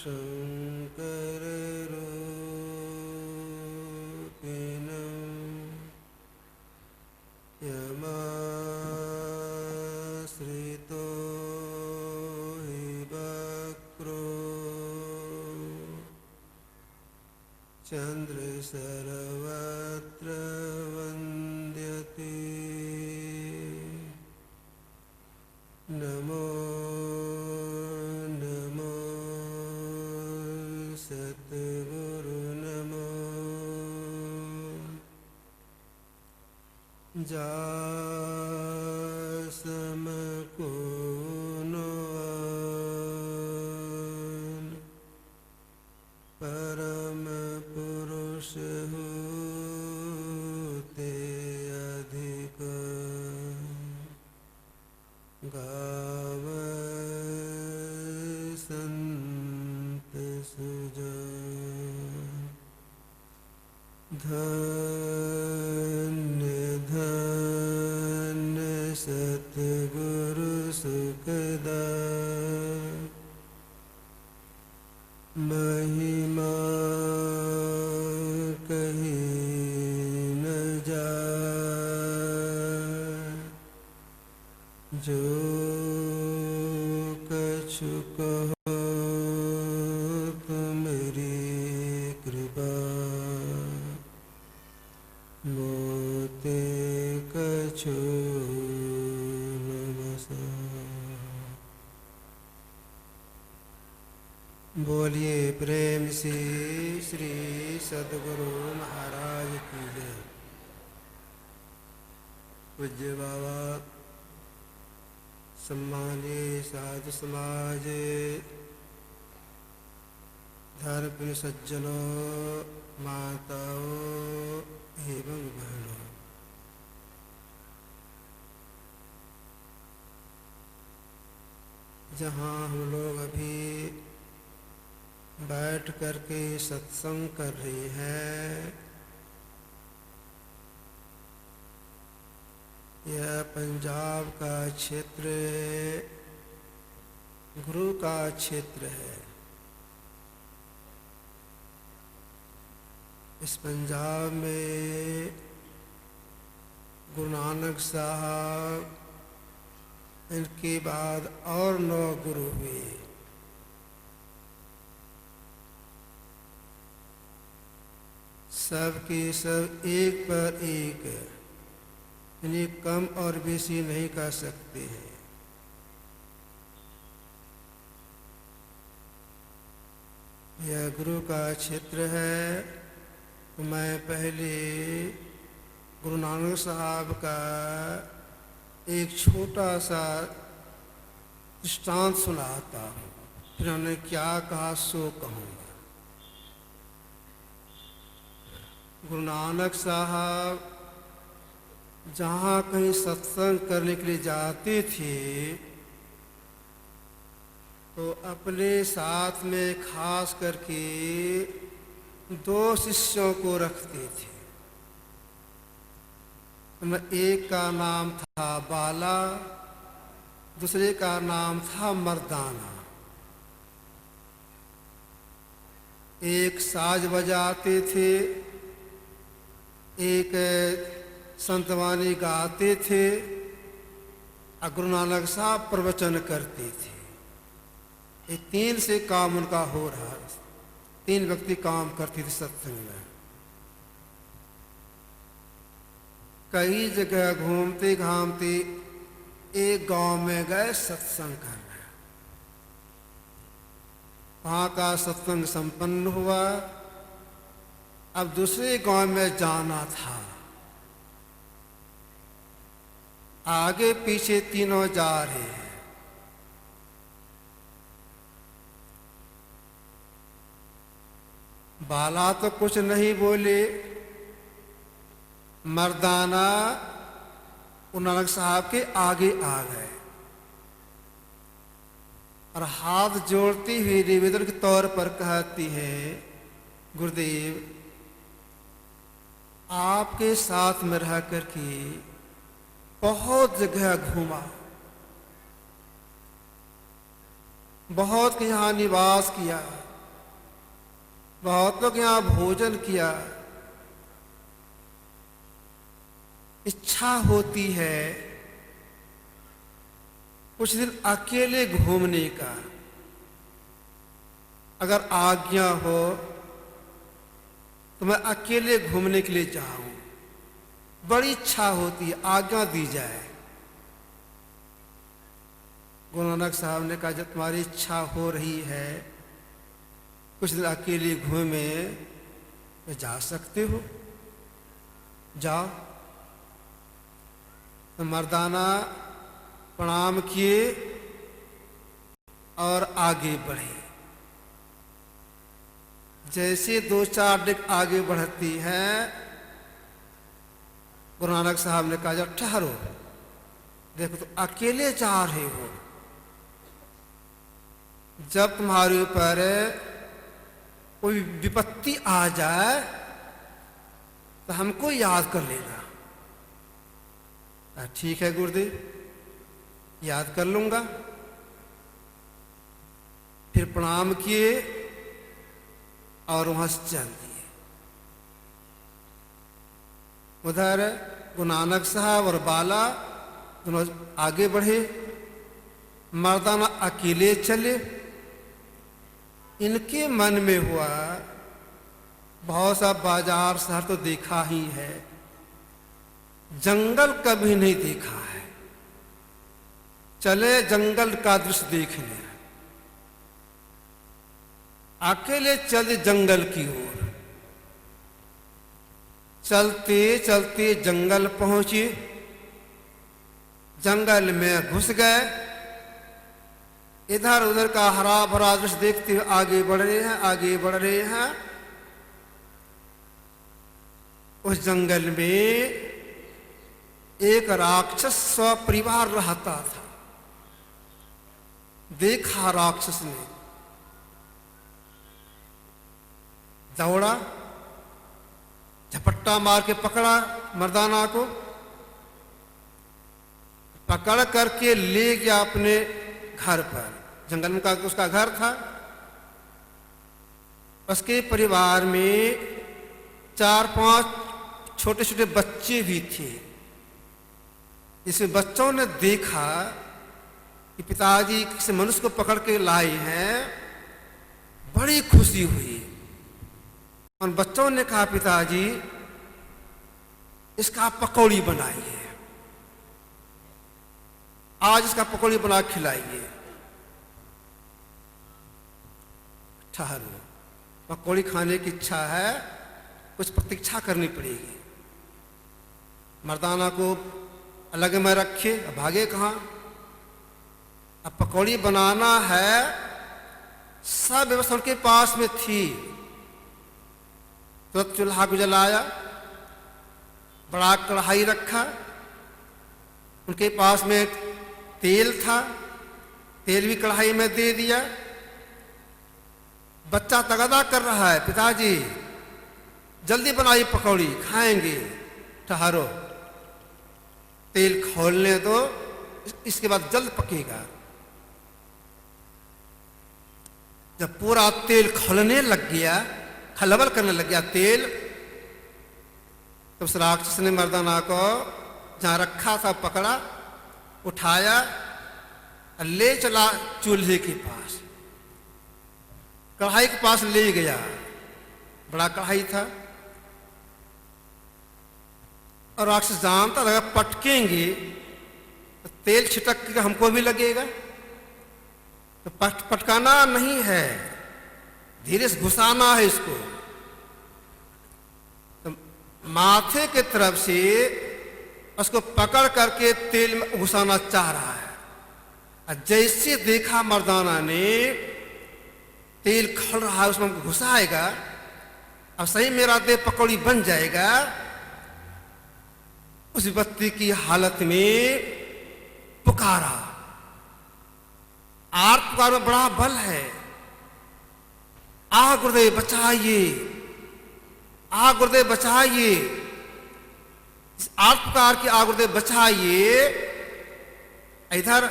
शङ्कररूपिणं यमाश्रितो हि वक्रो चन्द्रसर्वत्र वन्द्यते नमो नमो सद्गुरु नमो जासमकुनोन परम पुरुष होते अधिक गावै संत सुजान धन्य धन्य सतगुरु सुखदाय महिमा कहीं न जाए जो कछु कहो तुम्हारी कृपा मोते कछु न बसा। बोलिए प्रेम से श्री सद्गुरु महाराज की जय। पूज्य बाबा, सम्मानीय साधु समाज, धर्म सज्जनों, माताओं एवं बहनों, जहाँ हम लोग अभी बैठ करके सत्संग कर रहे हैं, यह पंजाब का क्षेत्र गुरु का क्षेत्र है। इस पंजाब में गुरु नानक साहब, इनके बाद और 9 गुरु हुए। सब के सब एक पर एक, इन्हें कम और बेसी नहीं कर सकते हैं। यह गुरु का क्षेत्र है। तो मैं पहले गुरु नानक साहब का एक छोटा सा दृष्टांत सुनाता हूँ, फिर उन्होंने क्या कहा सो कहूँगा। गुरु नानक साहब जहाँ कहीं सत्संग करने के लिए जाते थे तो अपने साथ में खास करके 2 शिष्यों को रखते थे। एक का नाम था बाला, दूसरे का नाम था मर्दाना। एक साज बजाते थे, एक संतवानी गाते थे, और गुरु नानक साहब प्रवचन करते थे। ये 3 से काम उनका हो रहा। 3 व्यक्ति काम करते थे सत्संग में। कई जगह घूमते घामते एक गांव में गए सत्संग करने। वहाँ का सत्संग संपन्न हुआ। अब दूसरे गांव में जाना था। आगे पीछे तीनों जा रहे हैं। बाला तो कुछ नहीं बोले, मर्दाना नानक साहब के आगे आ गए और हाथ जोड़ती हुई निवेदन के तौर पर कहती है, गुरुदेव आपके साथ में रह करके बहुत जगह घूमा, बहुत यहाँ निवास किया, बहुत लोग यहाँ भोजन किया, इच्छा होती है कुछ दिन अकेले घूमने का। अगर आज्ञा हो तो मैं अकेले घूमने के लिए जाऊं, बड़ी इच्छा होती है, आज्ञा दी जाए। गुरु नानक साहब ने कहा जब तुम्हारी इच्छा हो रही है कुछ दिन अकेले घूमे तो जा सकते हो, जाओ। तो मर्दाना प्रणाम किए और आगे बढ़े। जैसे 2-4 डिग आगे बढ़ती है, गुरु नानक साहब ने कहा जब ठहरो, देखो तो अकेले जा रहे हो, जब तुम्हारे ऊपर कोई विपत्ति आ जाए तो हमको याद कर लेना। ठीक है गुरुदेव, याद कर लूंगा। फिर प्रणाम किए और वहां से चल दिए। उधर गुरु नानक साहब और बाला दोनों आगे बढ़े, मर्दाना अकेले चले। इनके मन में हुआ बहुत सा बाजार शहर तो देखा ही है, जंगल कभी नहीं देखा है, चले जंगल का दृश्य देखने। अकेले चले जंगल की ओर, चलते चलते जंगल पहुंचे। जंगल में घुस गए, इधर उधर का हरा भरा दृश्य देखते हुए आगे बढ़ रहे हैं, आगे बढ़ रहे हैं। उस जंगल में एक राक्षस स्वपरिवार रहता था। देखा राक्षस ने, दौड़ा, झपट्टा मार के पकड़ा मर्दाना को, पकड़ करके ले गया अपने घर पर। जंगल में का उसका घर था। उसके परिवार में 4-5 छोटे छोटे बच्चे भी थे। इसमें बच्चों ने देखा कि पिताजी किसी मनुष्य को पकड़ के लाए हैं, बड़ी खुशी हुई। और बच्चों ने कहा पिताजी इसका पकौड़ी बनाइए, आज इसका पकौड़ी बना खिलाइए। ठहरो, पकौड़ी खाने की इच्छा है, कुछ प्रतीक्षा करनी पड़ेगी। मर्दाना को अलग में रखे, अब भागे कहाँ। अब पकौड़ी बनाना है, सब व्यवस्था उनके पास में थी। तुरंत चूल्हा को जलाया, बड़ा कढ़ाई रखा, उनके पास में तेल था, तेल भी कढ़ाई में दे दिया। बच्चा तगादा कर रहा है, पिताजी जल्दी बनाइए पकौड़ी खाएंगे। ठहरो, तेल खौलने दो, इसके बाद जल्द पकेगा। जब पूरा तेल खौलने लग गया, खलबल करने लग गया तेल, तो उस राक्षस ने मर्दाना को जहां रखा था पकड़ा, उठाया और ले चला चूल्हे के पास। कढ़ाई के पास ले गया, बड़ा कढ़ाई था, और राक्षस जानता था पटकेंगे तो तेल छिटक के हमको भी लगेगा, तो पटकाना नहीं है, धीरे से घुसाना है इसको। तो माथे के तरफ से उसको पकड़ करके तेल में घुसाना चाह रहा है। और जैसे देखा मर्दाना ने तेल खौल रहा है, उसमें घुसाएगा, अब सही मेरा दे पकौड़ी बन जाएगा। उस विपत्ति की हालत में पुकारा। आर्त पुकार में बड़ा बल है। आ गुरुदेव बचाइए, आ गुरुदेव बचाइए, आर्त पुकार की आ गुरुदेव बचाइए। इधर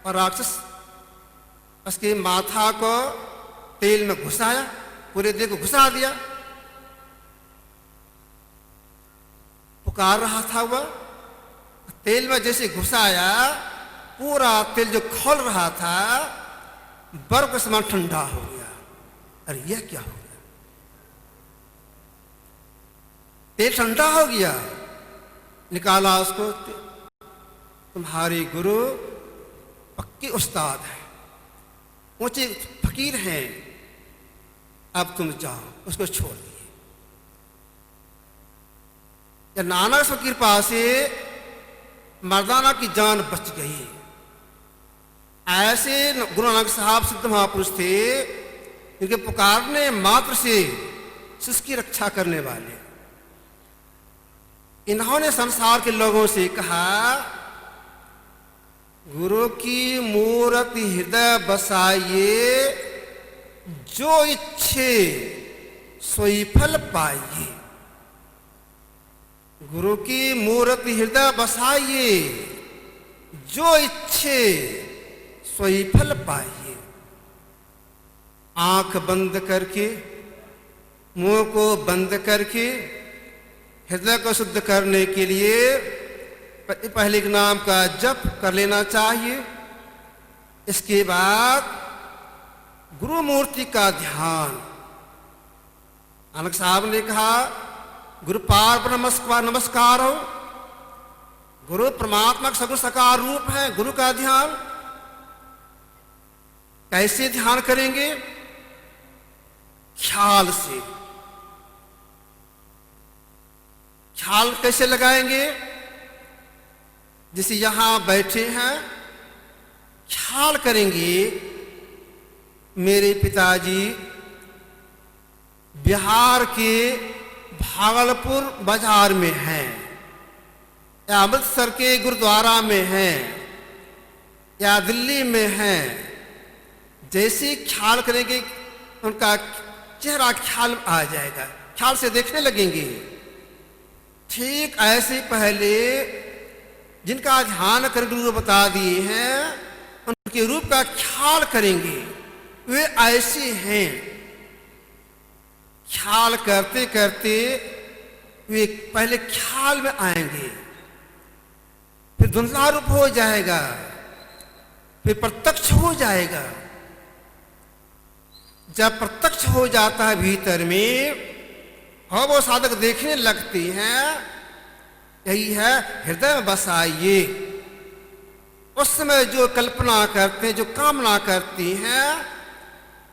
और राक्षस उसके माथा को तेल में घुसाया, पूरे देह को घुसा दिया। पुकार रहा था वह, तेल में जैसे घुसाया, पूरा तेल जो खोल रहा था बर्फ के समान ठंडा हो गया। अरे यह क्या हो गया? तेल ठंडा हो गया। निकाला उसको। तुम्हारे गुरु पक्के उस्ताद हैं, ऊंचे फकीर हैं, अब तुम जाओ। उसको छोड़ दिए। नानक की कृपा से मर्दाना की जान बच गई। ऐसे गुरु नानक साहब सिद्ध महापुरुष थे, इनके पुकारने मात्र से उसकी रक्षा करने वाले। इन्होंने संसार के लोगों से कहा, गुरु की मूर्ति हृदय बसाइए, जो इच्छे सोई फल पाइए। गुरु की मूर्ति हृदय बसाइए, जो इच्छे सोई फल पाइए। आंख बंद करके, मुंह को बंद करके हृदय को शुद्ध करने के लिए पहले के नाम का जप कर लेना चाहिए। इसके बाद गुरु मूर्ति का ध्यान। नानक साहब ने कहा, गुरु पार नमस्कार हो। गुरु परमात्मा का सगुण साकार रूप है। गुरु का ध्यान कैसे ध्यान करेंगे? ख्याल से। ख्याल कैसे लगाएंगे? जैसे यहां बैठे हैं, ख्याल करेंगे मेरे पिताजी बिहार के भागलपुर बाजार में हैं, या अमृतसर के गुरुद्वारा में हैं, या दिल्ली में हैं। जैसे ख्याल करेंगे उनका चेहरा ख्याल में आ जाएगा, ख्याल से देखने लगेंगे। ठीक ऐसे पहले जिनका ध्यान कर गुरु बता दिए हैं, उनके रूप का ख्याल करेंगे। वे ऐसे हैं। ख्याल करते करते वे पहले ख्याल में आएंगे, फिर धुंधला रूप हो जाएगा, फिर प्रत्यक्ष हो जाएगा। जब प्रत्यक्ष हो जाता है भीतर में, हाँ वो साधक देखने लगते हैं। यही है हृदय में बसाइए। उस समय जो कल्पना करते हैं, जो कामना करती हैं,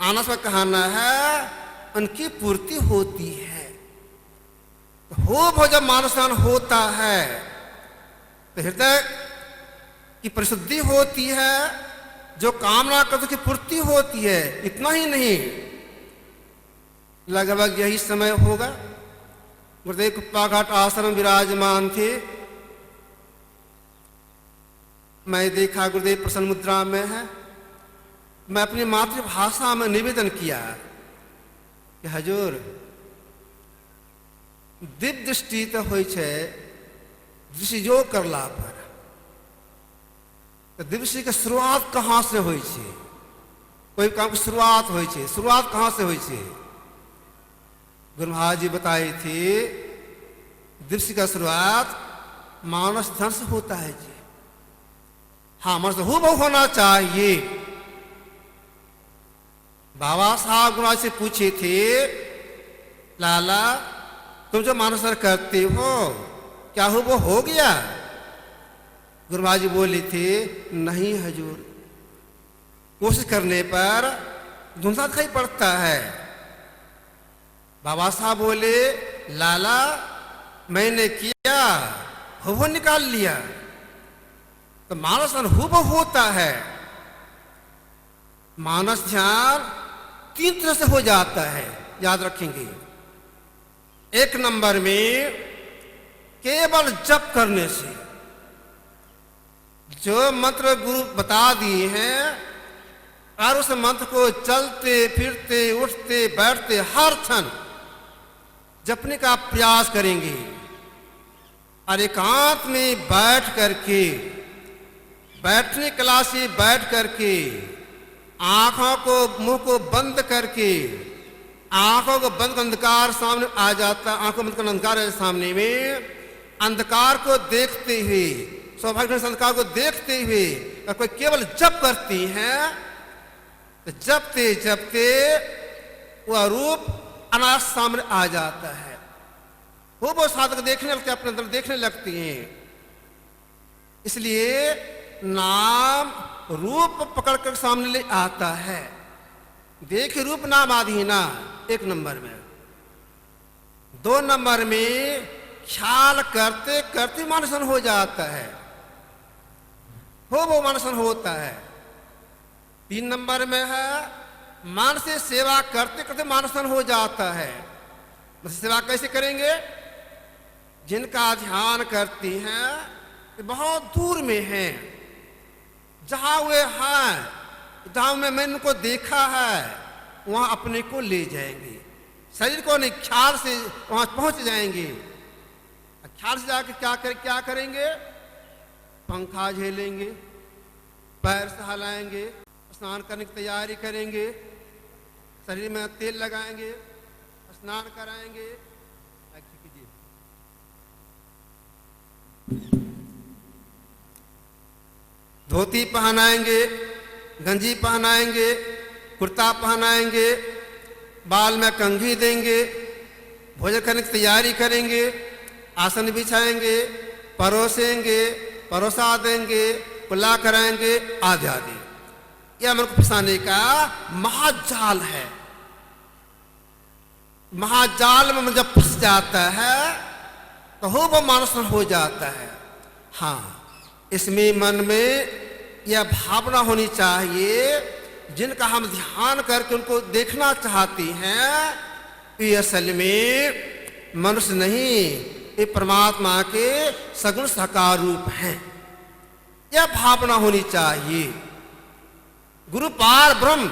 आनंद का कहना है, उनकी पूर्ति होती है। हो जब मानसान होता है तो हृदय की परिशुद्धि होती है, जो कामना करते की पूर्ति होती है। इतना ही नहीं, लगभग यही समय होगा। गुरुदेव कुप्पा घाट आश्रम विराजमान थे। मैं देखा गुरुदेव प्रसन्न मुद्रा में है। मैं अपनी मातृभाषा में निवेदन किया कि हजूर, दिव्य दृष्टि तो होई छे, दृष्टि योग करला पर तो दृष्टि के शुरुआत कहाँ से होई छे? कोई काम की शुरुआत होई छे, शुरुआत कहाँ से होई छे? गुरु महाराज जी बताए थे, दृष्टि का शुरुआत मानस ध्यान से होता है जी। हाँ, मानस हूबहू होना चाहिए। बाबा साहब गुरु से पूछे थे, लाला तुम जो मानसर करते हो क्या वो हो गया? गुरु महाराज जी बोले थे, नहीं हजूर, कोशिश करने पर धुंधला दिखाई पड़ता है। बाबा साहब बोले, लाला मैंने किया, हुबहू निकाल लिया। तो मानस हुबहू होता है। मानस ध्यान 3 तरह से हो जाता है, याद रखेंगे। एक नंबर में केवल जप करने से, जो मंत्र गुरु बता दिए हैं और उस मंत्र को चलते फिरते उठते बैठते हर क्षण जपने का प्रयास करेंगे। और एकांत में बैठ करके, बैठने कला से बैठ करके, आंखों को मुंह को बंद करके आंखों को बंद कर अंधकार सामने आ जाता, आंखों बंद कर अंधकार है सामने में, अंधकार को देखते हुए, सौभाग्य अंधकार को देखते हुए अगर कोई केवल जप करती है तो जपते जपते वह रूप अनायास सामने आ जाता है। वो साधक देखने लगते, अपने अंदर देखने लगती हैं। इसलिए नाम रूप पकड़ कर सामने ले आता है। देखिए रूप नाम आधीना 1 नंबर में। 2 नंबर में ख्याल करते करते मानसन हो जाता है, वो मानसन होता है। 3 नंबर में है मान से सेवा करते करते मानसन हो जाता है। सेवा कैसे करेंगे? जिनका ध्यान करती हैं बहुत दूर में हैं, जहां वे हैं, जहां मैंने उनको देखा है वहां अपने को ले जाएंगे। शरीर को नहीं, ख्याल से वहां पहुंच जाएंगे। ख्याल से जाकर क्या करेंगे? पंखा झेलेंगे, पैर से हिलाएंगे, स्नान करने की तैयारी करेंगे, शरीर में तेल लगाएंगे, स्नान कराएंगे, धोती पहनाएंगे, गंजी पहनाएंगे, कुर्ता पहनाएंगे, बाल में कंघी देंगे, भोजन करने की तैयारी करेंगे, आसन बिछाएंगे, परोसेंगे, परोसा देंगे, कुल्ला कराएंगे, आदि आदि। यह मन को फंसाने का महाजाल है। महाजाल में जब फंस जाता है तो वो मानस हो जाता है। हाँ, इसमें मन में यह भावना होनी चाहिए, जिनका हम ध्यान करके उनको देखना चाहते हैं, ये असल में मनुष्य नहीं, ये परमात्मा के सगुण साकार रूप हैं। यह भावना होनी चाहिए। गुरु पार ब्रह्म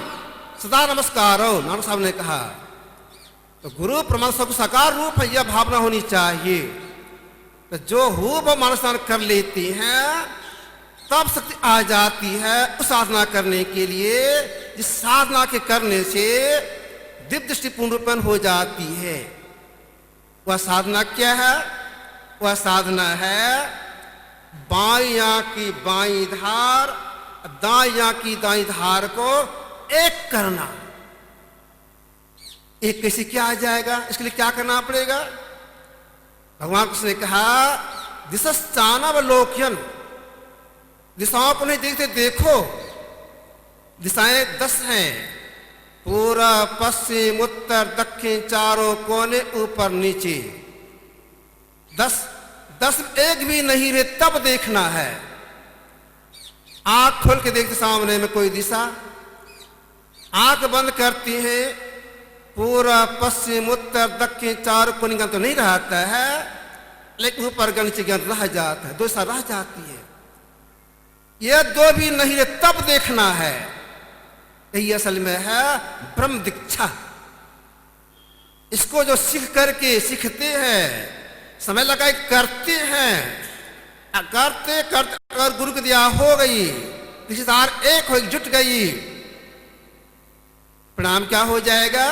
सदा नमस्कारो, नानक साहब ने कहा। तो गुरु परमात्मा सगुण साकार रूप है, यह भावना होनी चाहिए। तो जो वो मानसान कर लेती हैं तब शक्ति आ जाती है उस साधना करने के लिए, जिस साधना के करने से दिव्य दृष्टि पूर्णपन हो जाती है। वह साधना क्या है? वह साधना है बाईं आंख की बाईं धार, दाईं आंख की दाईं धार को एक करना। एक कैसे क्या आ जाएगा? इसके लिए क्या करना पड़ेगा? भगवान कृष्ण ने कहा दिशाचानवलोकन, दिशाओं को नहीं देखते, देखो। दिशाएं 10 हैं, पूरब पश्चिम उत्तर दक्षिण, चारों कोने ऊपर नीचे। 10 एक भी नहीं रहे तब देखना है। आंख खोल के देखते सामने में कोई दिशा, आंख बंद करती है, पूरब पश्चिम उत्तर दक्षिण चारों कोने का तो नहीं रहता है, लेकिन ऊपर का नीचे ज्ञान रह जाता है, 2 दिशा रह जाती है। यह 2 भी नहीं रहे तब देखना है। यही असल में है ब्रह्म दीक्षा। इसको जो सीख करके सीखते हैं, समय लगा करते हैं, करते करते अगर गुरु की दया हो गई, रिश्तेदार एक हो जुट गई, परिणाम क्या हो जाएगा?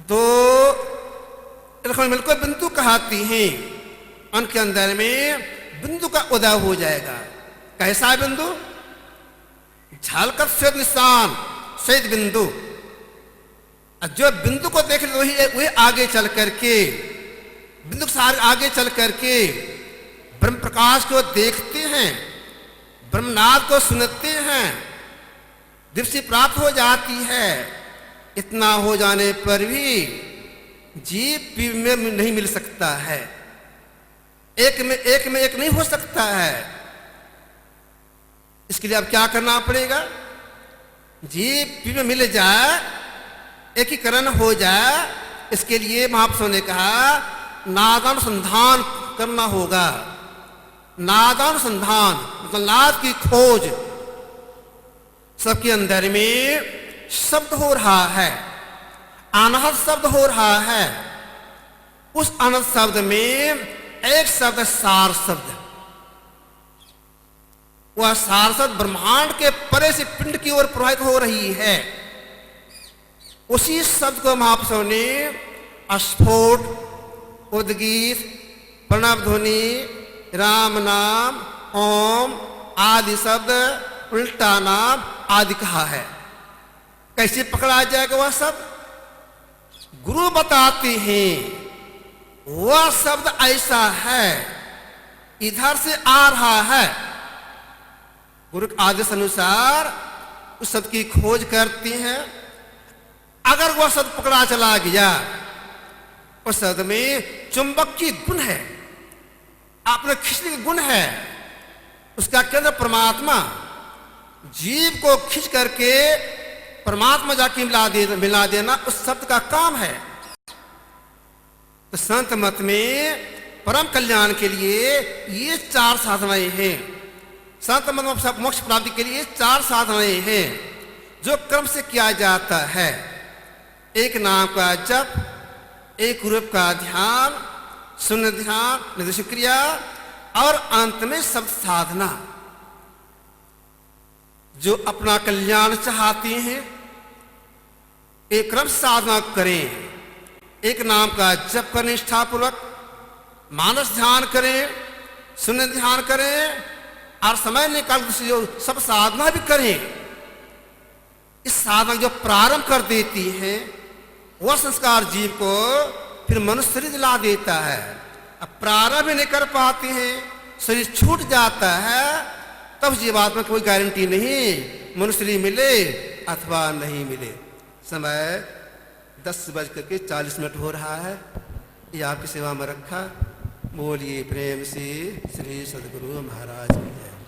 2 मिलकर बिंदु कहती हैं, उनके अंदर में बिंदु का उदय हो जाएगा। कैसा बिंदु? झालकर श्वेत निशान, श्वेत बिंदु। जो बिंदु को देख ले वही आगे चल करके, बिंदु के सारे आगे चल करके ब्रह्म प्रकाश को देखते हैं, ब्रह्मनाद को सुनते हैं, दृष्टि प्राप्त हो जाती है। इतना हो जाने पर भी जीव पीव में नहीं मिल सकता है, एक में एक नहीं हो सकता है। इसके लिए अब क्या करना पड़ेगा? जीव पीव में मिल जाए, एकीकरण हो जाए। इसके लिए महापुरुषों ने कहा नादानुसंधान करना होगा। नादानुसंधान मतलब नाद की खोज। सबके अंदर में शब्द हो रहा है, अनहद शब्द हो रहा है। उस अनहद शब्द में एक शब्द सार शब्द, वह सार शब्द ब्रह्मांड के परे से पिंड की ओर प्रवाहित हो रही है। उसी शब्द को महाप्रभु ने स्फोट, उद्गीत, प्रणव ध्वनि, राम नाम, ओम आदि शब्द, उल्टा नाम आदि कहा है। कैसे पकड़ा जाएगा वह शब्द? गुरु बताते हैं वह शब्द ऐसा है, इधर से आ रहा है। गुरु के आदेश अनुसार उस शब्द की खोज करती हैं। अगर वह शब्द पकड़ा चला गया, उस शब्द में चुंबक की गुण है, आपने खींचने के गुण है। उसका केंद्र परमात्मा, जीव को खींच करके परमात्मा जाके मिला देना उस शब्द का काम है। तो संत मत में परम कल्याण के लिए ये 4 साधनाएं हैं। संत मत में मोक्ष प्राप्ति के लिए 4 साधनाएं हैं जो क्रम से किया जाता है। एक नाम का जप, एक रूप का ध्यान, शून्य ध्यान, निर्देश क्रिया और अंत में शब्द साधना। जो अपना कल्याण चाहते हैं एक क्रम साधना करें। एक नाम का जप करें निष्ठापूर्वक, मानस ध्यान करें, शून्य ध्यान करें और समय निकाल जो सब साधना भी करें। इस साधना जो प्रारंभ कर देती है वह संस्कार जीव को फिर मनुष्य शरीर दिला देता है। अब प्रारंभ ही नहीं कर पाते हैं, शरीर छूट जाता है, तब जीवात्मा कोई गारंटी नहीं मनुष्य शरीर मिले अथवा नहीं मिले। समय 10:40 हो रहा है। ये आपकी सेवा में रखा। बोलिए प्रेम से श्री सद्गुरु महाराज की जय।